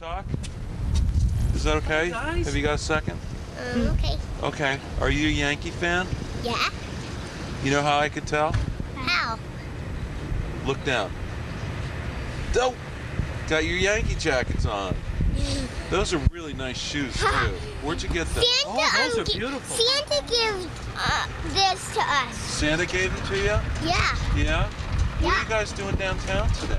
talk? Is that okay? Guys. Have you got a second? Okay. Okay. Are you a Yankee fan? Yeah? You know how I could tell? How? Look down. Dope. Got your Yankee jackets on. Those are really nice shoes too. Where'd you get them? Santa, those are beautiful. Santa gave this to us. Santa gave them to you? Yeah. Yeah? What Yeah. are you guys doing downtown today?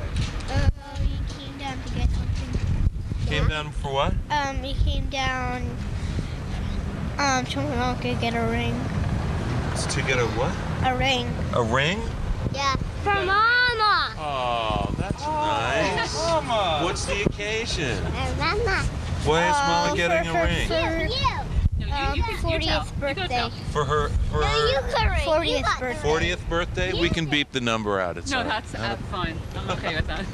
We came down to get something. Came down for what? We came down. Someone could get a ring. To get a what? A ring. A ring? Yeah. For Mama. Oh, that's nice. Mama. What's the occasion? And Mama. Why is Mama getting a ring? For you. No, you 40th birthday. For her, for No, you her could ring. 40th birthday. 40th birthday? We can beep the number out. It's No, all right. that's fine. I'm okay with that.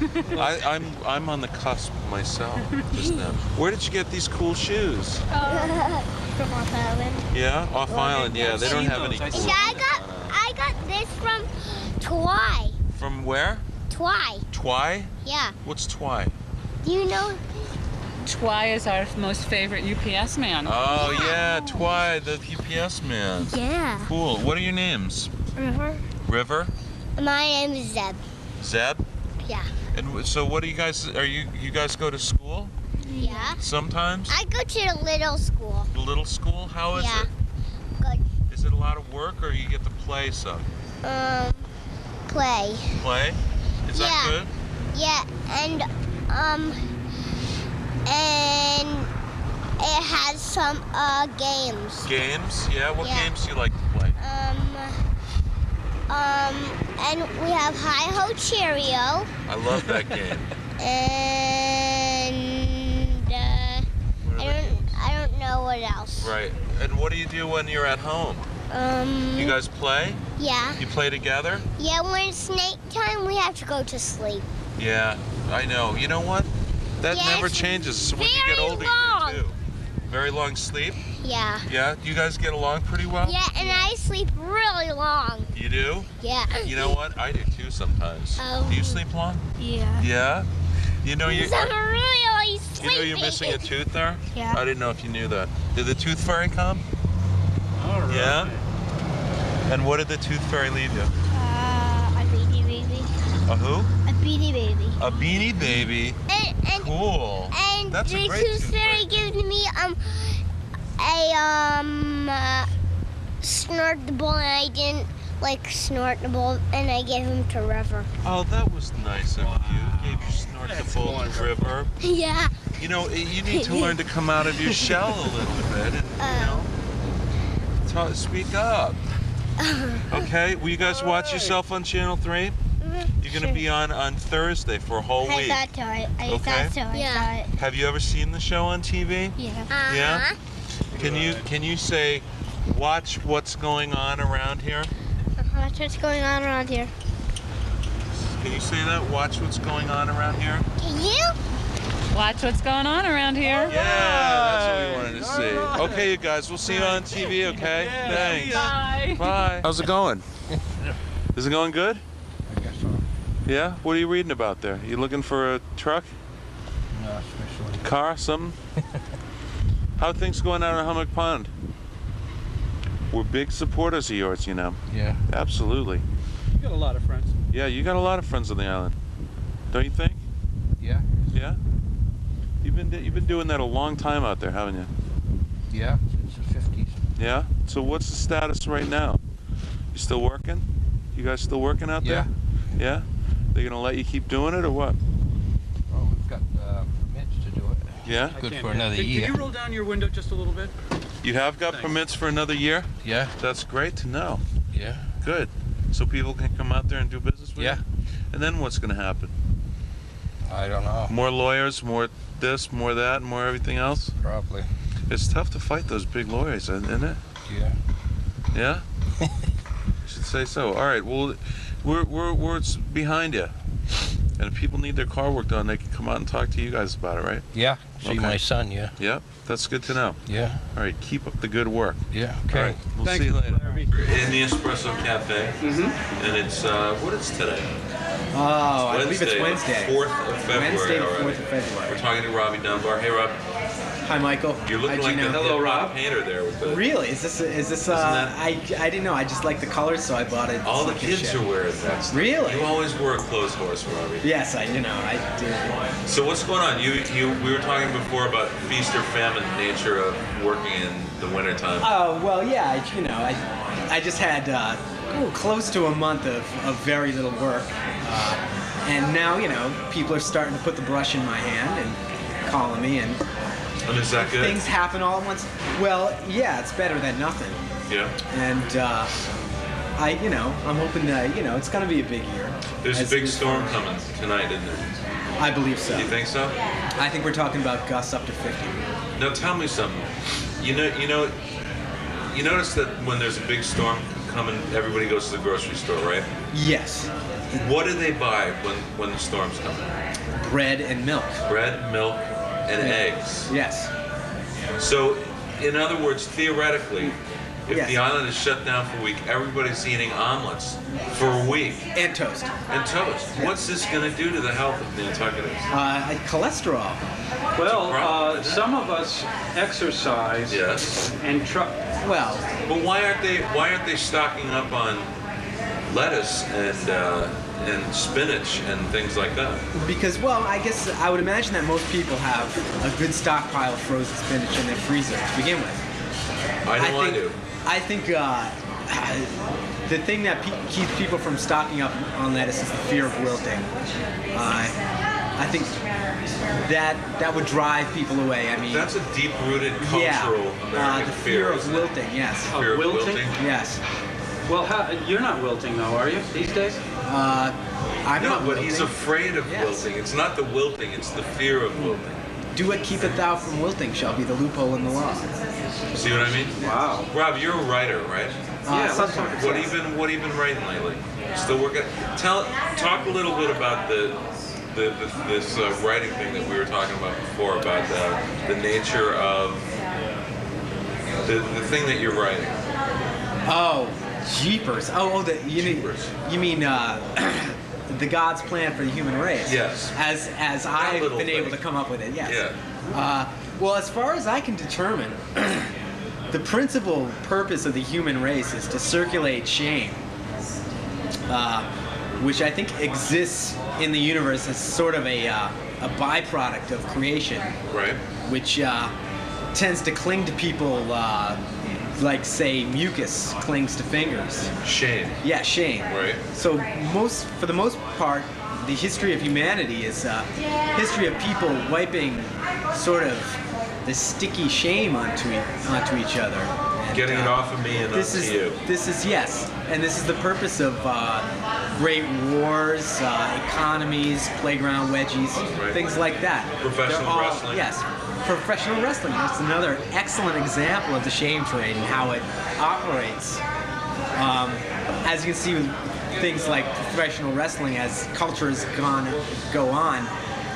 I'm on the cusp myself just now. Where did you get these cool shoes? From Off Island. Yeah, off island. Yeah, they don't have any. I've Cool seen Yeah, I got this from Twy. From where? Twy. Twy? Yeah. What's Twy? Do you know? Twy is our most favorite UPS man. Oh yeah, Twy, the UPS man. Yeah. Cool. What are your names? River. River? My name is Zeb. Zeb? Yeah. And so what do you guys, you guys go to school Yeah. sometimes? I go to the little school. The little school? How is Yeah. it? Good. Is it a lot of work or you get to play some? Play. Play? Is that Yeah. good? Yeah, and it has some games. Games? Yeah, what Yeah. games do you like to play? And we have Hi Ho Cheerio, I love that game. and What other games? I don't know what else. Right. And what do you do when you're at home? You guys play? Yeah. You play together? Yeah, when it's night time, we have to go to sleep. Yeah, I know. You know what? That Yeah, never it's changes. So when you get very older, long. you do too. Very long sleep? Yeah. Yeah? You guys get along pretty well? Yeah, and I sleep really long. You do? Yeah. You know what? I do too sometimes. Oh. Do you sleep long? Yeah. Yeah? You know Because I'm really sleepy. you know you're missing a tooth there? Yeah. I didn't know if you knew that. Did the tooth fairy come? All right. Yeah? And what did the tooth fairy leave you? A beanie baby. A who? A beanie baby. A beanie baby. And Cool. That's a the great tooth fairy gives me a snortable, and I didn't like snortable, and I gave him to River. Oh, that was nice of you. Gave your That's snortable to wonderful. River. Yeah. You know, you need to learn to come out of your shell a little bit and, speak up. Okay, will you guys watch yourself on Channel 3? You're going to be on Thursday for a whole I week. thought so. I Okay. thought so. I thought. Have you ever seen the show on TV? Yeah. Yeah? Can you say, watch what's going on around here? Watch what's going on around here. Can you say that? Watch what's going on around here? Can you? Watch what's going on around here. Yeah, that's what we wanted to see. Okay, you guys, we'll see you on TV, okay? Thanks. Bye. Bye. How's it going? Is it going good? I guess so. Yeah? What are you reading about there? You looking for a truck? No, especially. Car? Something? How are things going out on Hummock Pond? We're big supporters of yours, you know. Yeah. Absolutely. You got a lot of friends. Yeah, you got a lot of friends on the island. Don't you think? Yeah. Yeah? You've been doing that a long time out there, haven't you? Yeah. Since the 50s. Yeah? So what's the status right now? You still working? You guys still working out there? Yeah? They gonna let you keep doing it or what? Oh, we've got permits to do it. Yeah? Good for another year. Can you roll down your window just a little bit? You have got Thanks. permits for another year? Yeah. That's great to know. Yeah. Good. So people can come out there and do business with Yeah. you? And then what's gonna happen? I don't know. More lawyers, more this, more that, more everything else? Probably. It's tough to fight those big lawyers, isn't it? Yeah. Yeah? Should say so. All right. Well, we're behind you. And if people need their car worked on, they can come out and talk to you guys about it, right? Yeah. See Okay. my son. Yeah. Yep. That's good to know. Yeah. All right. Keep up the good work. Yeah. All Okay. right. We'll see you later. In the Espresso Cafe. And it's, what is today? Oh, I believe it's Wednesday. 4th of February. Wednesday, the already. 4th of February. We're talking to Robbie Dunbar. Hey, Rob. Hi, Michael. You're looking Hi, like Gino. the Hello, hip-hop Rob. painter there with the... Really? Is this I didn't know. I just like the colors, so I bought it. All the It's like a kids shit. are wearing that stuff. Really? You always wore a clothes horse, Robbie. Yes, I do. So what's going on? We were talking before about feast or famine nature of working in the wintertime. Oh, well, yeah, I just had close to a month of very little work. And now, people are starting to put the brush in my hand and calling me, and is that good? things happen all at once. Well, yeah, it's better than nothing. Yeah. And I'm hoping that, it's going to be a big year. There's a As big it is storm for- coming tonight, isn't there? I believe so. Do you think so? I think we're talking about gusts up to 50. Now tell me something. You notice that when there's a big storm coming, everybody goes to the grocery store, right? Yes. What do they buy when the storm's coming? Bread and milk. Bread, milk, and eggs. Yes. So, in other words, theoretically, if Yes. the island is shut down for a week, everybody's eating omelets for a week And toast. and toast. What's this going to do to the health of Nantucketers? Cholesterol. Well, some of us exercise Yes. and Well, But why aren't they stocking up on lettuce and spinach and things like that? because, I guess I would imagine that most people have a good stockpile of frozen spinach in their freezer to begin with. I know I do. I think the thing that keeps people from stocking up on lettuce is the fear of wilting. I think that would drive people away. I mean, That's a deep-rooted cultural yeah, American the fear of isn't it? wilting. Yes. Fear of wilting? wilting? Yes. Well, you're not wilting though, are you, these days? I'm No, not but wilting. he's afraid of Yes. wilting. It's not the wilting, it's the fear of wilting. Do what keepeth thou from wilting shall be the loophole in the law. See what I mean? Wow. Rob, you're a writer, right? Yeah, let's talk sometimes. What have you been writing lately? Still working? Talk a little bit about this writing thing that we were talking about before, about the nature of the thing that you're writing. Oh, jeepers! Jeepers. You mean the God's plan for the human race? Yes. As I've little been able thing. to come up with it. Yes. Yeah. Well, as far as I can determine, the principal purpose of the human race is to circulate shame, which I think exists in the universe as sort of a byproduct of creation, Right? which tends to cling to people like, say, mucus clings to fingers. Shame. Yeah, shame. Right. So for the most part, the history of humanity is history of people wiping sort of the sticky shame onto each other. And, Getting it off of me and this onto is you. this is yes, and this is the purpose of great wars, economies, playground wedgies, Right. things like that. Professional They're all- wrestling. Yes, professional wrestling. That's another excellent example of the shame train and how it operates. As you can see with things like professional wrestling, as cultures go on,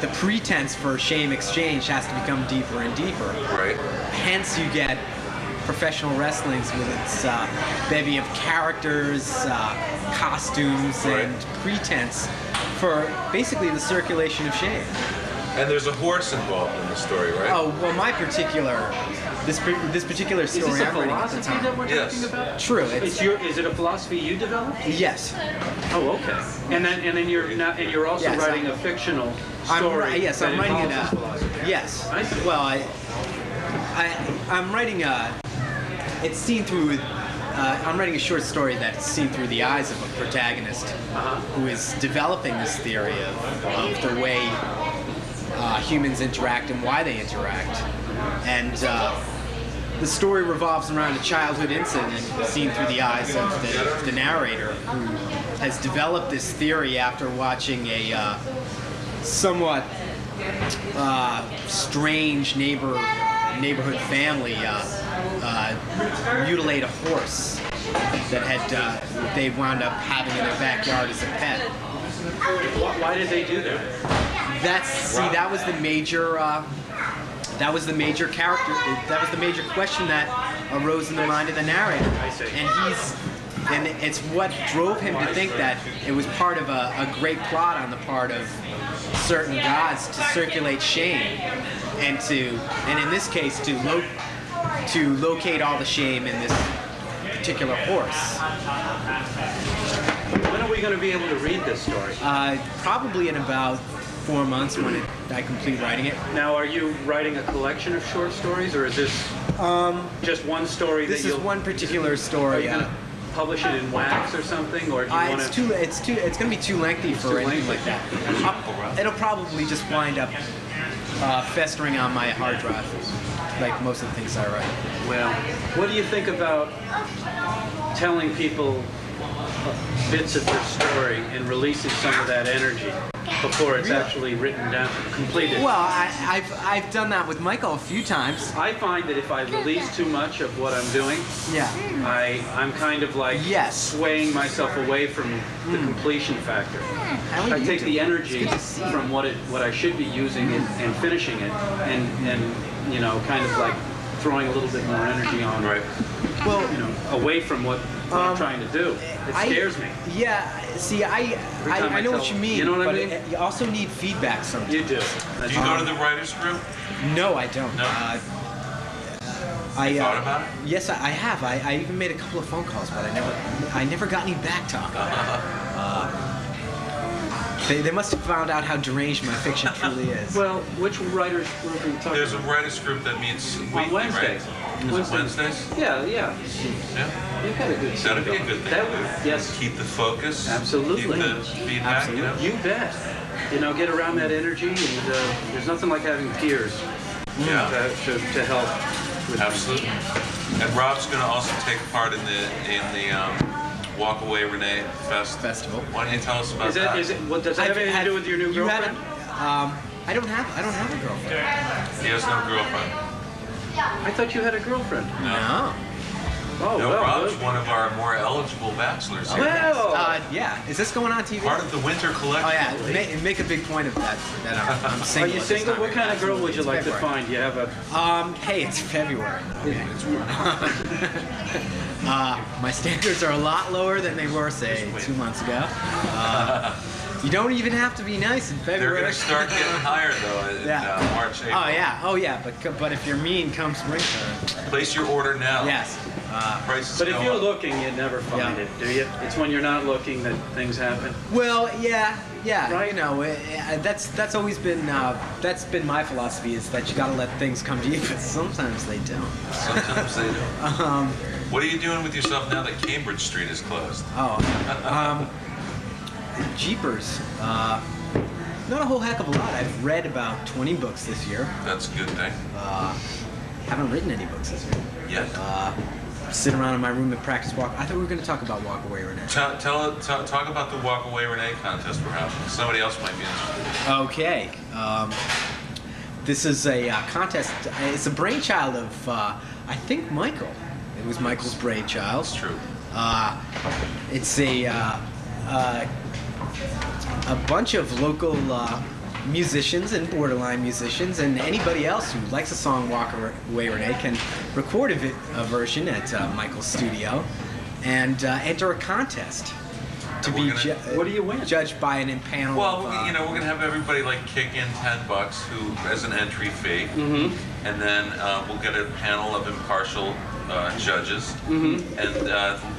the pretense for shame exchange has to become deeper and deeper. Right. Hence, you get professional wrestlings with its bevy of characters, costumes, Right. and pretense for basically the circulation of shame. And there's a horse involved in the story, right? Oh well, this particular Is this story a I'm writing at the philosophy that time. we're Yes. talking about? True. Is it a philosophy you developed? Yes. Oh, okay. And then you're also Yes, writing a fictional I'm story. yes, that I'm writing it. involves this philosophy. Yes. I see. Well, I'm writing it's seen through. I'm writing a short story that's seen through the eyes of a protagonist who is developing this theory of the way humans interact and why they interact. And the story revolves around a childhood incident seen through the eyes of the narrator, who has developed this theory after watching a somewhat strange neighborhood family mutilate a horse that had they wound up having in their backyard as a pet. Why did they do that? That was the major character. That was the major question that arose in the mind of the narrator. I see. And And it's what drove him to think that it was part of a great plot on the part of certain gods to circulate shame, and in this case to locate all the shame in this particular horse. When are we going to be able to read this story? Probably in about 4 months when I complete writing it. Now, are you writing a collection of short stories, or is this just one story? This that is you'll, one particular Are story. you going to publish it in wax or something, or do you want It's to? it's going to be too lengthy for too anything lengthy. like that. It'll probably just wind up festering on my hard drive, like most of the things I write. Well, what do you think about telling people bits of your story and releasing some of that energy before it's actually written down, completed? Well, I've done that with Michael a few times. I find that if I release too much of what I'm doing, Yeah. I'm kind of like Yes. swaying myself away from the completion factor. How would I you take do the it? energy from what I should be using and finishing it, and you know, kind of like throwing a little bit more energy on, Right. Well, you know, away from what I'm trying to do. It scares me. Yeah. See, I time know I what tell- you mean. you know what I but mean? You also need feedback sometimes. You do. Do you go to the writers group? No, I don't. No? I Thought about it? Yes, I have. I even made a couple of phone calls, but I never got any back talk. They must have found out how deranged my fiction truly is. Well, which writers group are you talking There's a about? writers group that meets weekly, On Wednesdays. right? Wednesdays? Yeah, yeah. Yeah. You've got a good That'd be a going. good thing. That would, yes, Keep the focus. Absolutely. Keep the feedback, you know? you bet. You know, get around that energy, and there's nothing like having peers Yeah. to help. With Absolutely. And Rob's going to also take part in the Walk Away Renee Festival. Why don't you tell us about that? Is it? What does that have anything to do with your new You girlfriend? haven't? I don't have a girlfriend. He has no girlfriend. I thought you had a girlfriend. No. Oh, No, well. Rob's good. one of our more eligible bachelors here. Well. Yeah. Is this going on TV? Part of the winter collection. Oh yeah. Make a big point of that. That I'm Are single. you at this single? time. What kind of girl would you It's like to February. find? You have a. Hey, it's February. It's warm. My standards are a lot lower than they were, say, 2 months ago. You don't even have to be nice in They're February. going to start getting higher, though, in March, April. Oh yeah, but if you're mean come springtime. Place your order now. Yes. Prices But if go you're up. looking, you never find Yeah. it, do you? It's when you're not looking that things happen. Well, yeah. Right. You know, that's always been that's been my philosophy is that you got to let things come to you, but sometimes they don't. Sometimes they do. What are you doing with yourself now that Cambridge Street is closed? Jeepers. Not a whole heck of a lot. I've read about 20 books this year. That's a good thing. Haven't written any books this year. Yet. Sit around in my room and practice walk. I thought we were going to talk about Walk Away Renee. Talk about the Walk Away Renee contest we're having. Somebody else might be interested. Okay. This is a contest. It's a brainchild of, I think, Michael. It was Michael's brainchild. That's true. It's a bunch of local musicians and borderline musicians, and anybody else who likes the song Walk Away Renee can record a version at Michael's studio and enter a contest to And be we're gonna- What do you win? judged by an impanel. Well, of, we're gonna have everybody like kick in $10 who as an entry fee, and then we'll get a panel of impartial judges, and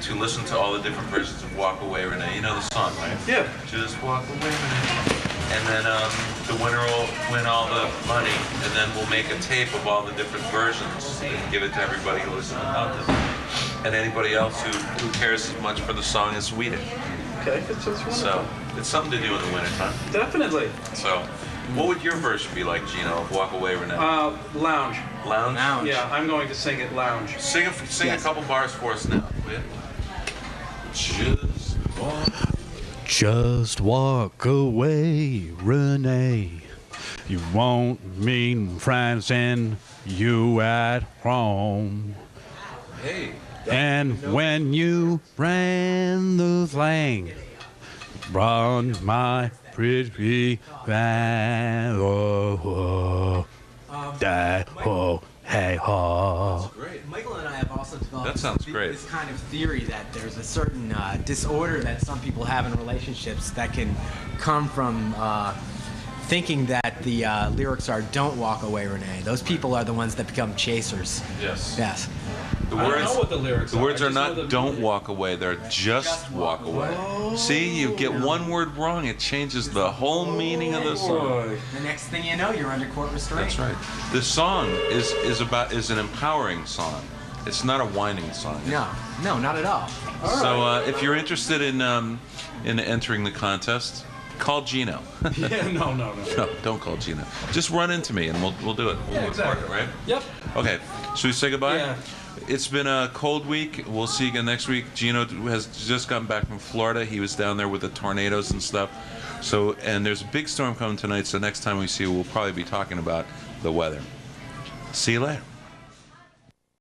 to listen to all the different versions of Walk Away Renee. You know the song, right? Yeah. Just walk away, Renee. And then the winner will win all the money, and then we'll make a tape of all the different versions and give it to everybody who listens to the contest, and anybody else who cares as much for the song as we do. Okay, that's wonderful. So it's something to do in the wintertime. Definitely. So, what would your version be like, Gino, of Walk Away Renee? Lounge. Lounge? Lounge. Yeah, I'm going to sing it lounge. Sing Yes. a couple bars for us now, will you? Just walk away, Renee. You won't meet friends in you at home. Hey. And when you ran the flang, run my pretty van. Oh, oh, hey, oh. Michael and I have also developed That sounds great. this kind of theory that there's a certain disorder that some people have in relationships that can come from thinking that the lyrics are "Don't walk away, Renee." Those people are the ones that become chasers. Yes. Yes. The I don't words, know what the lyrics are. the words I are just know not the "don't music. walk away." They're just walk away. See, you get one word wrong, it changes the whole meaning of the song. The next thing you know, you're under court restraint. That's right. The song is an empowering song. It's not a whining song. No, not at all. So if you're interested in entering the contest, call Gino. Yeah, no. No, don't call Gino. Just run into me and we'll do it. We'll record it, right? Yep. Okay. Should we say goodbye? Yeah. It's been a cold week. We'll see you again next week. Gino has just gotten back from Florida. He was down there with the tornadoes and stuff. So, and there's a big storm coming tonight. So next time we see you, we'll probably be talking about the weather. See you later.